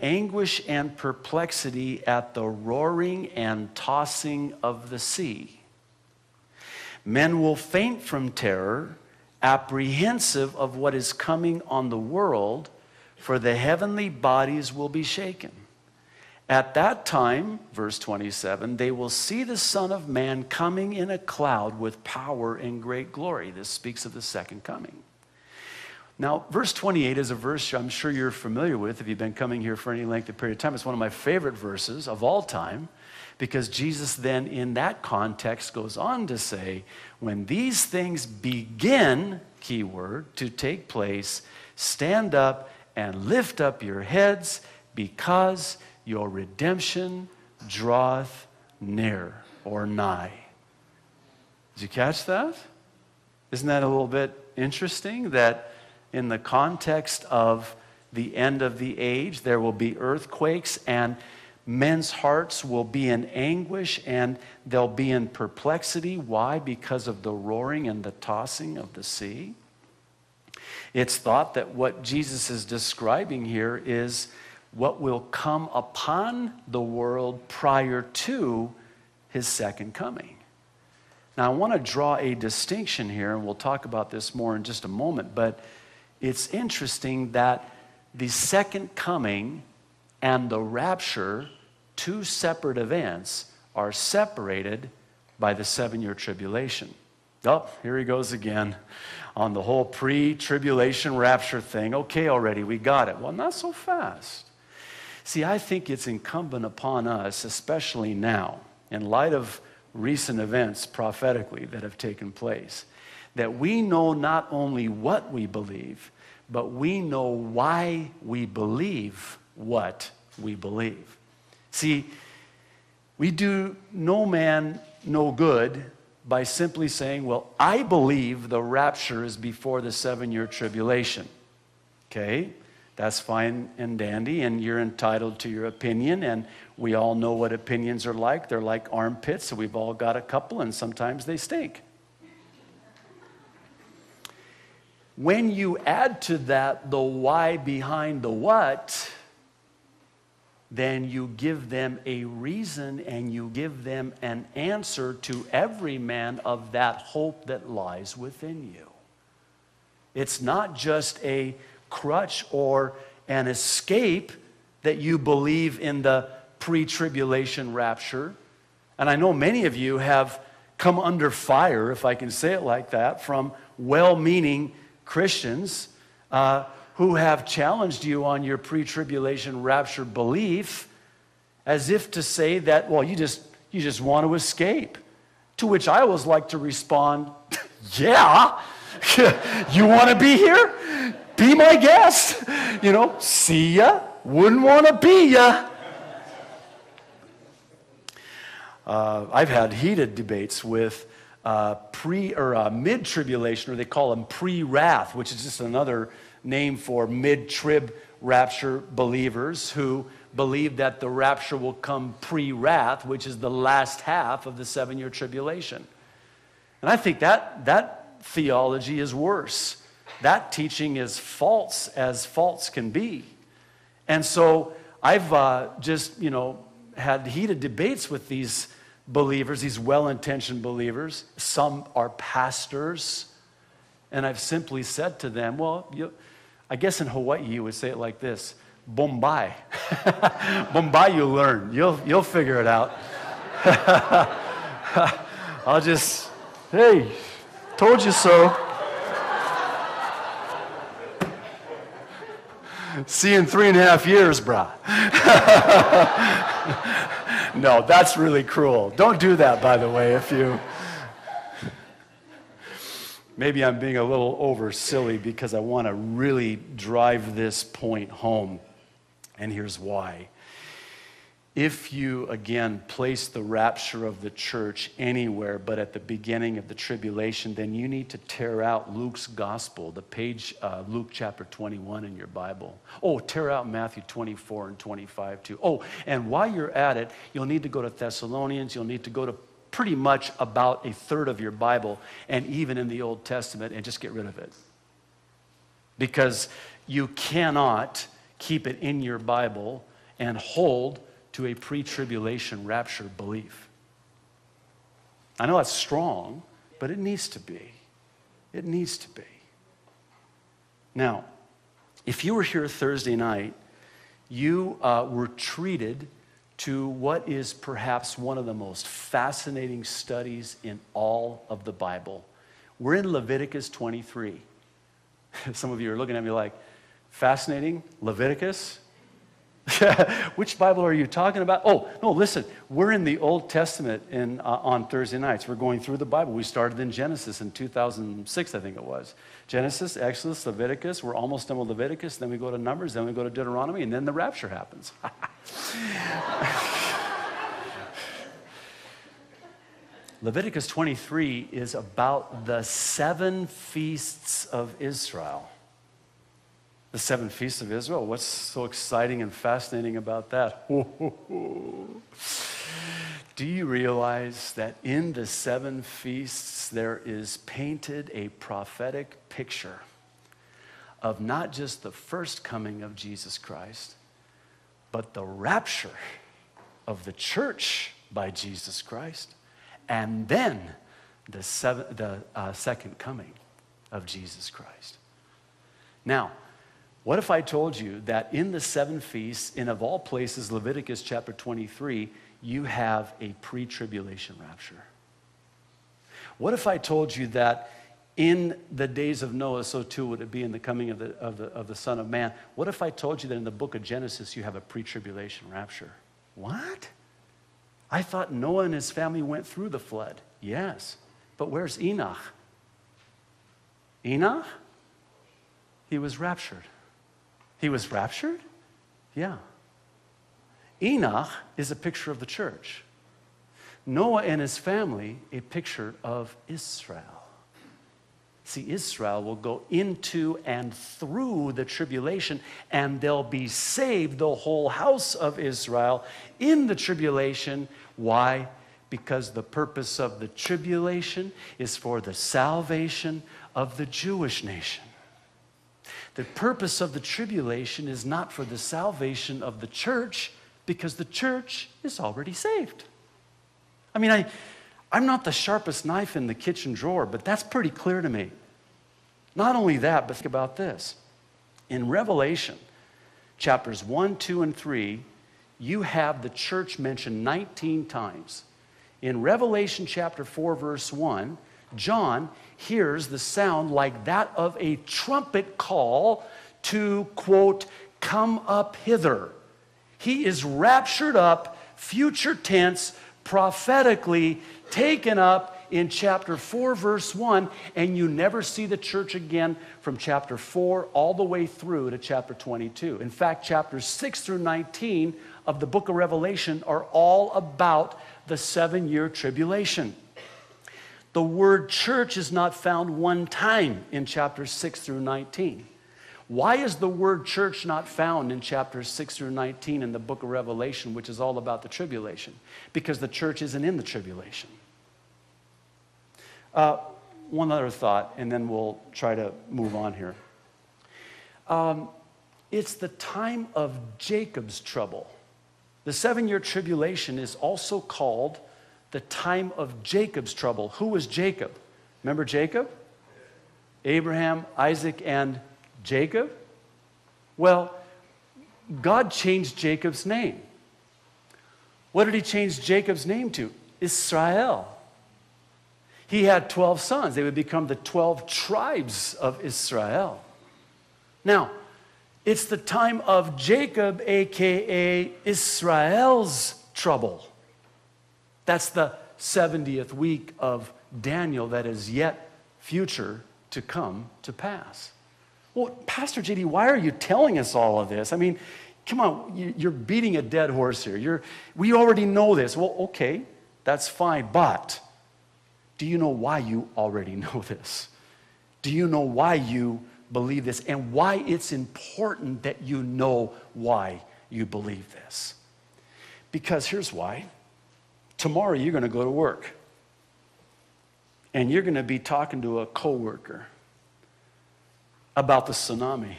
anguish and perplexity at the roaring and tossing of the sea. Men will faint from terror, apprehensive of what is coming on the world, for the heavenly bodies will be shaken. At that time, verse 27, they will see the Son of Man coming in a cloud with power and great glory. This speaks of the second coming. Now, verse 28 is a verse I'm sure you're familiar with if you've been coming here for any length of period of time. It's one of my favorite verses of all time, because Jesus then in that context goes on to say, when these things begin, keyword, to take place, stand up and lift up your heads, because your redemption draweth near, or nigh. Did you catch that? Isn't that a little bit interesting that in the context of the end of the age, there will be earthquakes and men's hearts will be in anguish and they'll be in perplexity. Why? Because of the roaring and the tossing of the sea. It's thought that what Jesus is describing here is what will come upon the world prior to his second coming. Now, I want to draw a distinction here, and we'll talk about this more in just a moment, but it's interesting that the second coming and the rapture, two separate events, are separated by the 7-year tribulation. Oh, here he goes again on the whole pre-tribulation rapture thing. Okay, already, we got it. Well, not so fast. See, I think it's incumbent upon us, especially now, in light of recent events prophetically that have taken place, that we know not only what we believe, but we know why we believe what we believe. See, we do no man no good by simply saying, well, I believe the rapture is before the 7-year tribulation. Okay, that's fine and dandy, and you're entitled to your opinion, and we all know what opinions are like. They're like armpits, so we've all got a couple, and sometimes they stink. When you add to that the why behind the what, then you give them a reason and you give them an answer to every man of that hope that lies within you. It's not just a crutch or an escape that you believe in the pre-tribulation rapture. And I know many of you have come under fire, if I can say it like that, from well-meaning Christians who have challenged you on your pre-tribulation rapture belief, as if to say that, well, you just want to escape. To which I always like to respond, yeah, you want to be here? Be my guest. See ya. Wouldn't want to be ya. I've had heated debates with mid-tribulation, or they call them pre-wrath, which is just another name for mid-trib rapture believers who believe that the rapture will come pre-wrath, which is the last half of the 7-year tribulation. And I think that theology is worse. That teaching is false as false can be. And so I've just, had heated debates with these believers, these well-intentioned believers. Some are pastors. And I've simply said to them, well, I guess in Hawaii you would say it like this: Bombay. Bombay, you learn. You'll figure it out. I'll just, hey, told you so. See you in 3.5 years, brah. No, that's really cruel. Don't do that, by the way, if you... Maybe I'm being a little over silly because I want to really drive this point home. And here's why. If you, again, place the rapture of the church anywhere but at the beginning of the tribulation, then you need to tear out Luke's gospel, the page, Luke chapter 21 in your Bible. Oh, tear out Matthew 24 and 25 too. Oh, and while you're at it, you'll need to go to Thessalonians. You'll need to go to pretty much about a third of your Bible, and even in the Old Testament, and just get rid of it. Because you cannot keep it in your Bible, and hold to a pre-tribulation rapture belief. I know that's strong, but it needs to be. It needs to be. Now, if you were here Thursday night, you were treated to what is perhaps one of the most fascinating studies in all of the Bible. We're in Leviticus 23. Some of you are looking at me like, fascinating? Leviticus? Which Bible are you talking about? Oh, no, listen. We're in the Old Testament on Thursday nights. We're going through the Bible. We started in Genesis in 2006, I think it was. Genesis, Exodus, Leviticus. We're almost done with Leviticus. Then we go to Numbers. Then we go to Deuteronomy. And then the rapture happens. Leviticus 23 is about the 7 feasts of Israel. The 7 feasts of Israel. What's so exciting and fascinating about that? Do you realize that in the 7 feasts there is painted a prophetic picture of not just the first coming of Jesus Christ, but the rapture of the church by Jesus Christ, and then the second coming of Jesus Christ. Now, what if I told you that in the 7 feasts, and of all places, Leviticus chapter 23, you have a pre-tribulation rapture? What if I told you that in the days of Noah, so too would it be in the coming of the Son of Man? What if I told you that in the book of Genesis you have a pre-tribulation rapture? What? I thought Noah and his family went through the flood. Yes, but where's Enoch? Enoch? He was raptured. He was raptured? Yeah. Enoch is a picture of the church. Noah and his family, a picture of Israel. See, Israel will go into and through the tribulation, and they'll be saved, the whole house of Israel, in the tribulation. Why? Because the purpose of the tribulation is for the salvation of the Jewish nation. The purpose of the tribulation is not for the salvation of the church, because the church is already saved. I mean, I'm not the sharpest knife in the kitchen drawer, but that's pretty clear to me. Not only that, but think about this. In Revelation, chapters 1, 2, and 3, you have the church mentioned 19 times. In Revelation chapter 4, verse 1, John hears the sound like that of a trumpet call to, quote, come up hither. He is raptured up, future tense, prophetically taken up in chapter 4, verse 1, and you never see the church again from chapter 4 all the way through to chapter 22. In fact, chapters 6 through 19 of the book of Revelation are all about the 7-year tribulation. The word church is not found one time in chapters 6 through 19. Why is the word church not found in chapters 6 through 19 in the book of Revelation, which is all about the tribulation? Because the church isn't in the tribulation. One other thought, and then we'll try to move on here. It's the time of Jacob's trouble. The 7-year tribulation is also called the time of Jacob's trouble. Who was Jacob? Remember Jacob? Abraham, Isaac, and Jacob? Well, God changed Jacob's name. What did he change Jacob's name to? Israel. He had 12 sons. They would become the 12 tribes of Israel. Now, it's the time of Jacob, a.k.a. Israel's trouble. That's the 70th week of Daniel that is yet future to come to pass. Well, Pastor J.D., why are you telling us all of this? I mean, come on, you're beating a dead horse here. We already know this. Well, okay, that's fine, but do you know why you already know this? Do you know why you believe this, and why it's important that you know why you believe this? Because here's why. Tomorrow you're going to go to work, and you're going to be talking to a coworker about the tsunami.